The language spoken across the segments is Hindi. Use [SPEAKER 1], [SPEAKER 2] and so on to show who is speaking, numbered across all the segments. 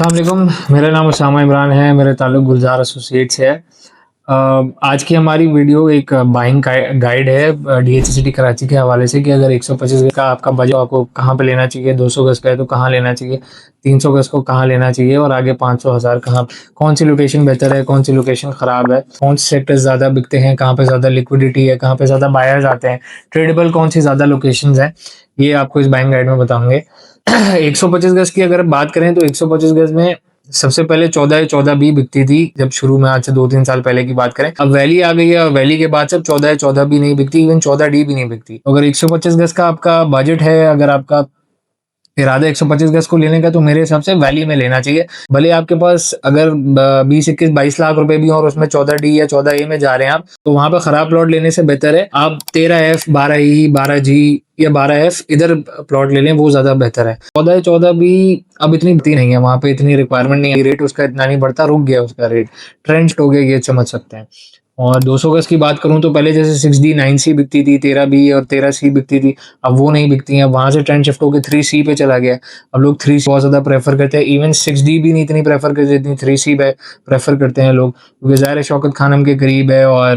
[SPEAKER 1] अस्सलामुअलैकुम, मेरा नाम उसामा इमरान है, मेरा ताल्लुक गुलज़ार एसोसिएट्स से है। आज की हमारी वीडियो एक बाइंग गाइड है डीएचसीटी कराची के हवाले से कि अगर 125 गज का आपका बजट आपको कहाँ पे लेना चाहिए, 200 गज का है तो कहाँ लेना चाहिए, 300 गज को कहाँ लेना चाहिए और आगे 500 हज़ार कहाँ, कौन सी लोकेशन बेहतर है, कौन सी लोकेशन ख़राब है, कौन से सेक्टर ज़्यादा बिकते हैं, कहाँ पे ज़्यादा लिक्विडिटी है, कहाँ पे ज़्यादा बायर्स आते हैं, ट्रेडेबल कौन सी ज़्यादा लोकेशंस हैं, ये आपको इस बाइंग गाइड में बताऊंगे। 125 गज की अगर बात करें तो 125 गज में सबसे पहले 14 बी बिकती थी जब शुरू में, आज से 2-3 साल पहले की बात करें। अब वैली आ गई है और वैली के बाद से अब 14 बी नहीं बिकती, इवन 14 डी भी नहीं बिकती। तो अगर 125 गज का आपका बजट है, अगर आपका इरादा 125 गज को लेने का, तो मेरे हिसाब से वैली में लेना चाहिए। भले आपके पास अगर 20-21-22 लाख रुपए भी और उसमें 14 डी या 14 ए में जा रहे हैं आप, तो वहां पर खराब प्लॉट लेने से बेहतर है आप 13 एफ, 12 ई, 12 जी या 12 एफ इधर प्लॉट ले लें, वो ज्यादा बेहतर है। 14 बी अब इतनी बढ़ती नहीं है, वहां पे इतनी रिक्वायरमेंट नहीं है, रेट उसका इतना नहीं बढ़ता, रुक गया उसका रेट, ट्रेंड हो गया, ये समझ सकते हैं। और 200 गज की बात करूं तो पहले जैसे 6D 9C बिकती थी, 13 बी और 13C बिकती थी, अब वो नहीं बिकती हैं। वहां से ट्रेंड शिफ्ट होकर 3C पे चला गया। अब लोग 3C बहुत ज्यादा प्रेफर करते हैं, इवन 6D भी नहीं इतनी प्रेफर करते जितनी 3C पे प्रेफर करते हैं लोग, क्योंकि ज़ाहिर शौकत खानम के करीब है और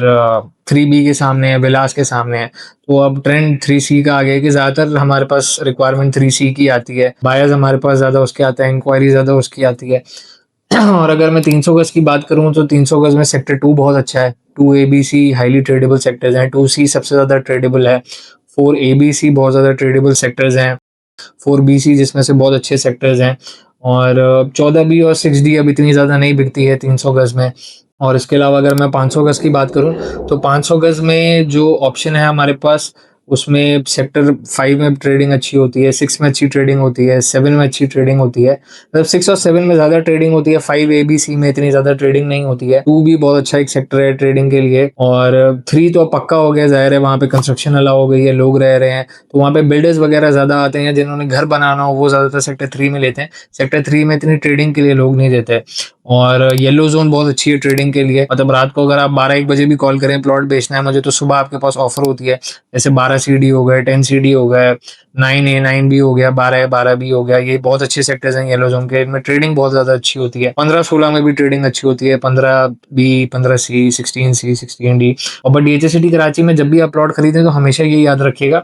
[SPEAKER 1] 3B के सामने है, बिलास के सामने है। तो अब ट्रेंड 3C का आ गया कि ज्यादातर हमारे पास रिक्वायरमेंट 3C की आती है, बायर्स हमारे पास ज्यादा उसके आते हैं, इंक्वायरी ज्यादा उसकी आती है। और अगर मैं 300 गज की बात करूं तो 300 गज में सेक्टर 2 बहुत अच्छा है। 2 ABC हाईली ट्रेडेबल सेक्टर्स हैं, 2C सबसे ज्यादा ट्रेडेबल है, 4ABC बहुत ज्यादा ट्रेडेबल सेक्टर्स हैं, 4BC जिसमें से बहुत अच्छे सेक्टर्स हैं, और 14 बी और 6D अब इतनी ज़्यादा नहीं बिकती है 300 गज में। और इसके अलावा अगर मैं 500 गज की बात करूं तो 500 गज में जो ऑप्शन है हमारे पास, उसमें सेक्टर 5 में ट्रेडिंग अच्छी होती है, 6 में अच्छी ट्रेडिंग होती है, 7 में अच्छी ट्रेडिंग होती है। मतलब 6 और 7 में ज़्यादा ट्रेडिंग होती है, 5ABC में इतनी ज़्यादा ट्रेडिंग नहीं होती है। 2 भी बहुत अच्छा एक सेक्टर है ट्रेडिंग के लिए, और 3 तो पक्का हो गया, जाहिर है वहाँ पे कंस्ट्रक्शन अलाउ हो गई है, लोग रह रहे हैं, तो वहाँ पे बिल्डर्स वगैरह ज़्यादा आते हैं, जिन्होंने घर बनाना हो वो ज़्यादातर सेक्टर 3 में लेते हैं। सेक्टर 3 में इतनी ट्रेडिंग के लिए लोग नहीं देते। और येलो जोन बहुत अच्छी है ट्रेडिंग के लिए, मतलब रात को अगर आप 12-1 बजे भी कॉल करें प्लॉट बेचना है मुझे, तो सुबह आपके पास ऑफर होती है। जैसे 12CD हो गए, 10CD हो गए, 9A 9B हो गया, 12A 12B हो गया, ये बहुत अच्छे सेक्टर्स हैं येलो जोन के, इनमें ट्रेडिंग बहुत ज्यादा अच्छी होती है। 15-16 में भी ट्रेडिंग अच्छी होती है, 15B, 15C, 16C, 16D। और बट डीएचसीटी कराची में जब भी आप प्लॉट खरीदें तो हमेशा ये याद रखिएगा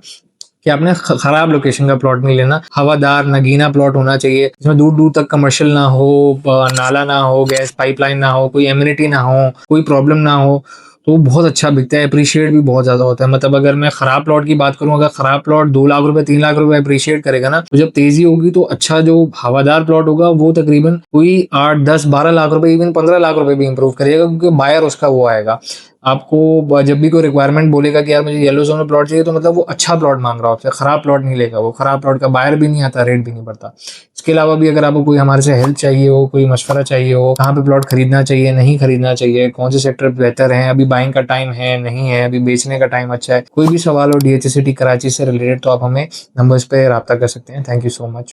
[SPEAKER 1] कि आपने खराब लोकेशन का प्लॉट नहीं लेना। हवादार नगीना प्लॉट होना चाहिए, जिसमें दूर दूर तक कमर्शियल ना हो, नाला ना हो, गैस पाइपलाइन ना हो, कोई एम्यूनिटी ना हो, कोई प्रॉब्लम ना हो, तो बहुत अच्छा बिकता है, अप्रिशिएट भी बहुत ज्यादा होता है। मतलब अगर मैं खराब प्लॉट की बात करूं, अगर खराब प्लॉट 2 लाख रुपए 3 लाख रुपए अप्रिशिएट करेगा ना, तो जब तेजी होगी तो अच्छा जो हवादार प्लॉट होगा वो तकरीबन कोई 8-10-12 लाख रुपए, इवन 15 लाख रुपए भी इंप्रूव करेगा, क्योंकि बायर उसका वो आएगा। आपको जब भी कोई रिक्वायरमेंट बोलेगा कि यार मुझे येलो जोन में प्लॉट चाहिए, तो मतलब वो अच्छा प्लॉट मांग रहा है आपसे, खराब प्लॉट नहीं लेगा वो, खराब प्लॉट का बायर भी नहीं आता, रेट भी नहीं बढ़ता। इसके अलावा भी अगर आपको कोई हमारे से हेल्प चाहिए हो, कोई मशवरा चाहिए हो, कहाँ पे प्लॉट खरीदना चाहिए, नहीं खरीदना चाहिए, कौन से सेक्टर बेहतर है, अभी बाइंग का टाइम है नहीं है, अभी बेचने का टाइम अच्छा है, कोई भी सवाल हो डीएचसीटी कराची से रिलेटेड, तो आप हमें नंबर्स पे रब्ता कर सकते हैं। Thank you so much.